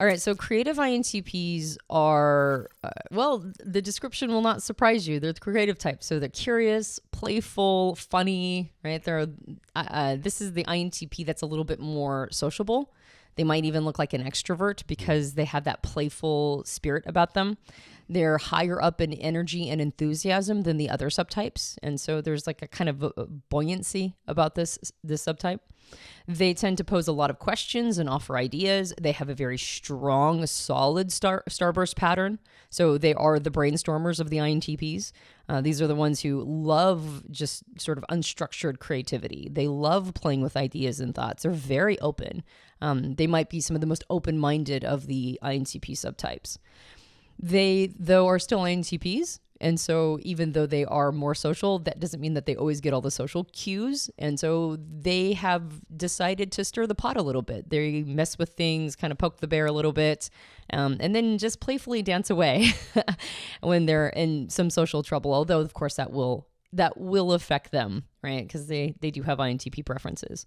All right, so creative INTPs are, the description will not surprise you. They're the creative type. So they're curious, playful, funny, right? This is the INTP that's a little bit more sociable. They might even look like an extrovert because they have that playful spirit about them. They're higher up in energy and enthusiasm than the other subtypes. And so there's like a kind of a buoyancy about this subtype. They tend to pose a lot of questions and offer ideas. They have a very strong, solid starburst pattern. So they are the brainstormers of the INTPs. These are the ones who love just sort of unstructured creativity. They love playing with ideas and thoughts. They're very open. They might be some of the most open-minded of the INTP subtypes. They, though, are still INTPs. And so even though they are more social, that doesn't mean that they always get all the social cues. And so they have decided to stir the pot a little bit. They mess with things, kind of poke the bear a little bit, and then just playfully dance away when they're in some social trouble. Although, of course, that will affect them, right? Because they do have INTP preferences.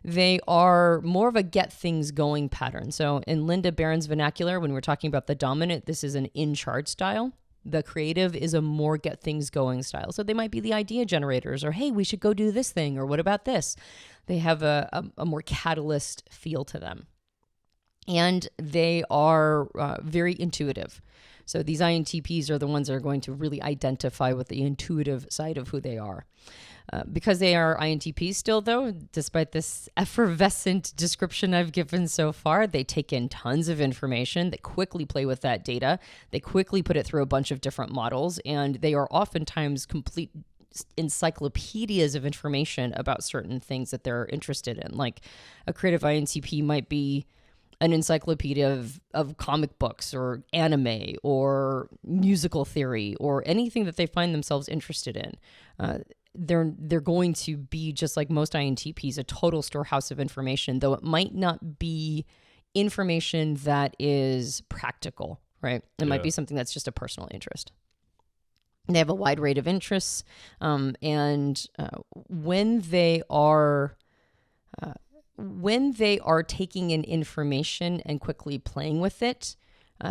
They are more of a get things going pattern. So in Linda Barron's vernacular, when we're talking about the dominant, this is an in-charge style. The creative is a more get things going style. So they might be the idea generators, or, hey, we should go do this thing, or what about this? They have a more catalyst feel to them. And they are very intuitive. So these INTPs are the ones that are going to really identify with the intuitive side of who they are. Because they are INTPs still, though, despite this effervescent description I've given so far, they take in tons of information. They quickly play with that data. They quickly put it through a bunch of different models, and they are oftentimes complete encyclopedias of information about certain things that they're interested in. Like a creative INTP might be an encyclopedia of comic books or anime or musical theory or anything that they find themselves interested in. They're going to be, just like most INTPs, a total storehouse of information, though it might not be information that is practical, right? It might be something that's just a personal interest. They have a wide range of interests, and when they are taking in information and quickly playing with it,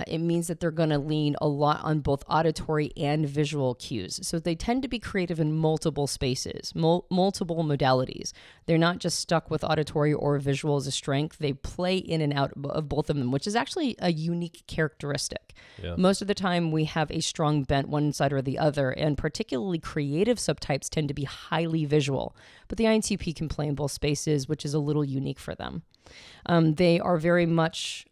it means that they're going to lean a lot on both auditory and visual cues. So they tend to be creative in multiple spaces, multiple modalities. They're not just stuck with auditory or visual as a strength. They play in and out of both of them, which is actually a unique characteristic. Yeah. Most of the time we have a strong bent one side or the other, and particularly creative subtypes tend to be highly visual. But the INTP can play in both spaces, which is a little unique for them. They are very much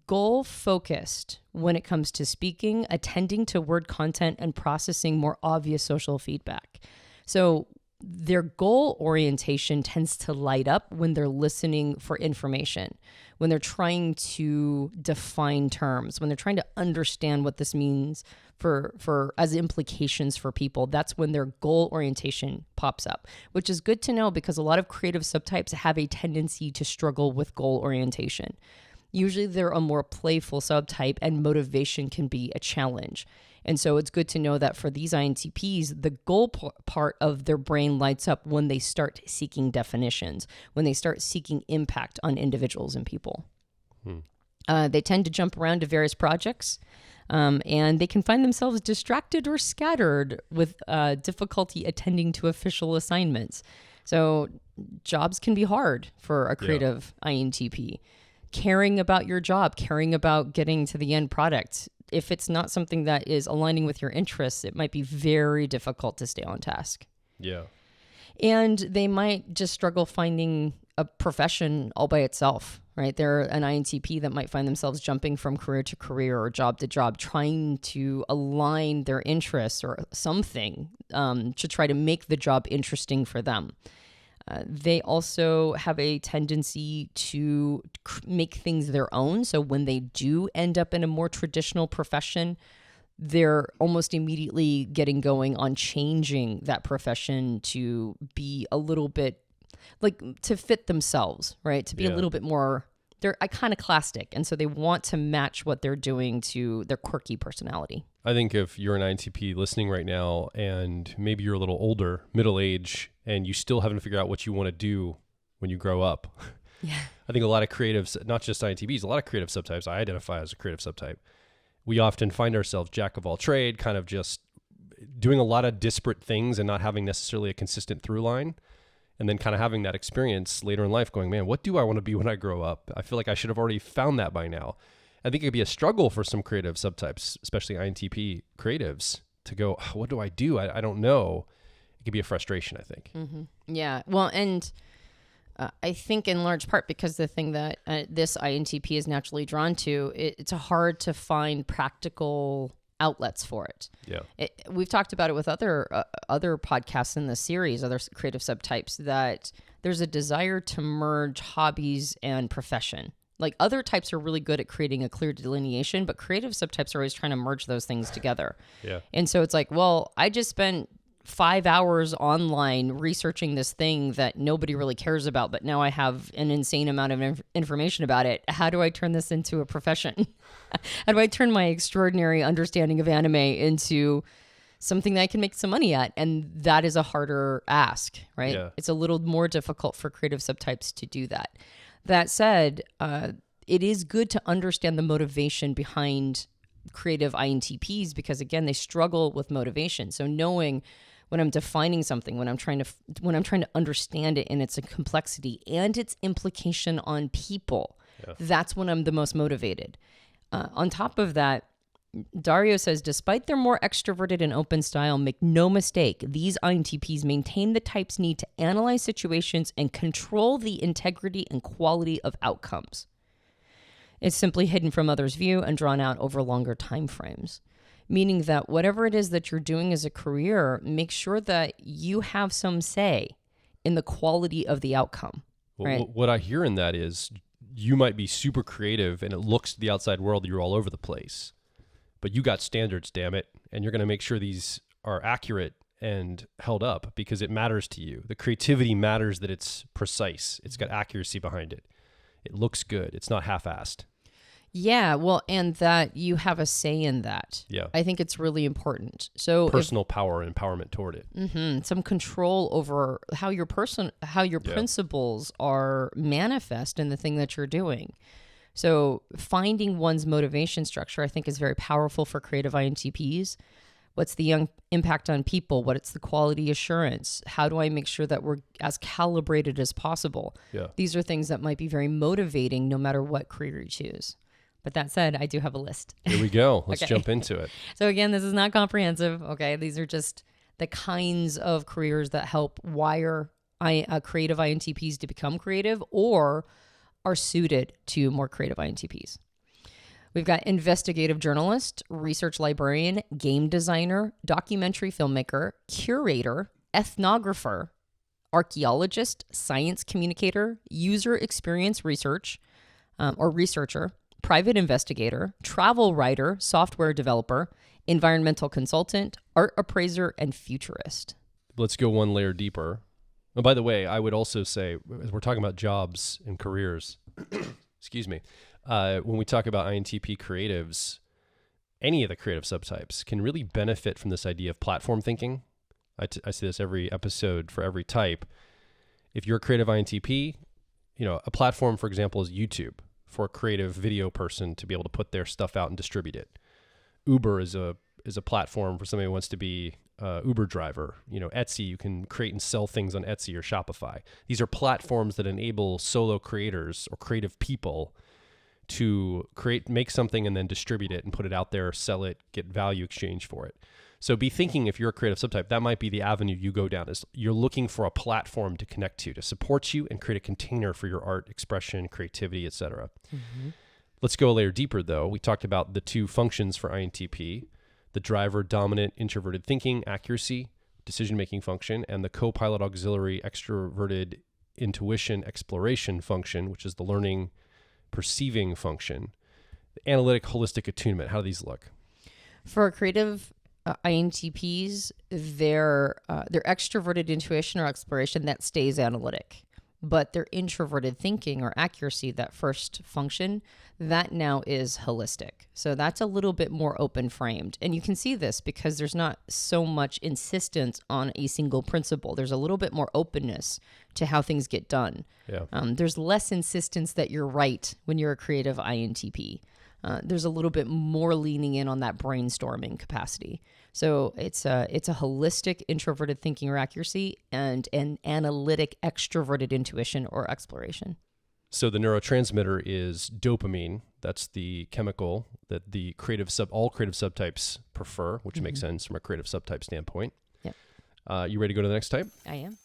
goal-focused when it comes to speaking, attending to word content, and processing more obvious social feedback. So their goal orientation tends to light up when they're listening for information, when they're trying to define terms, when they're trying to understand what this means for as implications for people. That's when their goal orientation pops up, which is good to know because a lot of creative subtypes have a tendency to struggle with goal orientation. Usually they're a more playful subtype and motivation can be a challenge. And so it's good to know that for these INTPs, the goal part of their brain lights up when they start seeking definitions, when they start seeking impact on individuals and people. They tend to jump around to various projects, and they can find themselves distracted or scattered with difficulty attending to official assignments. So jobs can be hard for a creative INTP. Caring about your job, caring about getting to the end product. If it's not something that is aligning with your interests, it might be very difficult to stay on task. Yeah. And they might just struggle finding a profession all by itself, right? They're an INTP that might find themselves jumping from career to career or job to job, trying to align their interests or something to try to make the job interesting for them. They also have a tendency to make things their own. So when they do end up in a more traditional profession, they're almost immediately getting going on changing that profession to be a little bit like to fit themselves, right? To be a little bit more, they're iconoclastic. And so they want to match what they're doing to their quirky personality. I think if you're an INTP listening right now and maybe you're a little older, middle age, and you still haven't figured out what you want to do when you grow up, Yeah. I think a lot of creatives, not just INTPs, a lot of creative subtypes, I identify as a creative subtype. We often find ourselves jack of all trade, kind of just doing a lot of disparate things and not having necessarily a consistent through line. And then kind of having that experience later in life going, man, what do I want to be when I grow up? I feel like I should have already found that by now. I think it could be a struggle for some creative subtypes, especially INTP creatives, to go, oh, what do? I don't know. It could be a frustration, I think. Mm-hmm. Yeah. Well, and I think in large part because the thing that this INTP is naturally drawn to, it's hard to find practical outlets for it. Yeah. We've talked about it with other podcasts in the series, other creative subtypes, that there's a desire to merge hobbies and profession. Like other types are really good at creating a clear delineation, but creative subtypes are always trying to merge those things together. Yeah. And so it's like, well, I just spent 5 hours online researching this thing that nobody really cares about, but now I have an insane amount of information about it. How do I turn this into a profession? How do I turn my extraordinary understanding of anime into something that I can make some money at? And that is a harder ask, right? Yeah. It's a little more difficult for creative subtypes to do that. That said, it is good to understand the motivation behind creative INTPs because, again, they struggle with motivation. So knowing when I'm defining something, when I'm trying to understand it in its complexity and its implication on people, that's when I'm the most motivated. On top of that, Dario says, despite their more extroverted and open style, make no mistake, these INTPs maintain the type's need to analyze situations and control the integrity and quality of outcomes. It's simply hidden from others' view and drawn out over longer time frames. Meaning that whatever it is that you're doing as a career, make sure that you have some say in the quality of the outcome. Well, right? What I hear in that is you might be super creative and it looks to the outside world you're all over the place, but you got standards, damn it. And you're going to make sure these are accurate and held up because it matters to you. The creativity matters that it's precise. It's got accuracy behind it. It looks good. It's not half-assed. Yeah, well, and that you have a say in that. Yeah. I think it's really important. So personal power and empowerment toward it. Some control over how your principles are manifest in the thing that you're doing. So finding one's motivation structure, I think, is very powerful for creative INTPs. What's the impact on people? What's the quality assurance? How do I make sure that we're as calibrated as possible? Yeah. These are things that might be very motivating no matter what career you choose. But that said, I do have a list. Here we go. Let's Okay. jump into it. So again, this is not comprehensive. Okay, these are just the kinds of careers that help wire creative INTPs to become creative or are suited to more creative INTPs. We've got investigative journalist, research librarian, game designer, documentary filmmaker, curator, ethnographer, archaeologist, science communicator, user experience researcher, private investigator, travel writer, software developer, environmental consultant, art appraiser, and futurist. Let's go one layer deeper. Oh, by the way, I would also say, as we're talking about jobs and careers, excuse me, when we talk about INTP creatives, any of the creative subtypes can really benefit from this idea of platform thinking. I say this every episode for every type. If you're a creative INTP, a platform, for example, is YouTube for a creative video person to be able to put their stuff out and distribute it. Uber is a platform for somebody who wants to be Uber driver. Etsy, you can create and sell things on Etsy or Shopify. These are platforms that enable solo creators or creative people to make something and then distribute it and put it out there, sell it, get value exchange for it. So be thinking, if you're a creative subtype, that might be the avenue you go down, is you're looking for a platform to connect to support you and create a container for your art, expression, creativity, etc. Mm-hmm. Let's go a layer deeper, though. We talked about the two functions for INTP, the driver, dominant, introverted thinking, accuracy, decision-making function, and the co-pilot, auxiliary, extroverted, intuition, exploration function, which is the learning, perceiving function. The analytic, holistic attunement. How do these look? For creative INTPs, their extroverted intuition or exploration, that stays analytic. but their introverted thinking or accuracy, that first function, that now is holistic. So that's a little bit more open framed. And you can see this because there's not so much insistence on a single principle. There's a little bit more openness to how things get done. Yeah. There's less insistence that you're right when you're a creative INTP. There's a little bit more leaning in on that brainstorming capacity. So it's a holistic introverted thinking or accuracy and an analytic extroverted intuition or exploration. So the neurotransmitter is dopamine. That's the chemical that all creative subtypes prefer, which makes sense from a creative subtype standpoint. Yep. You ready to go to the next type? I am.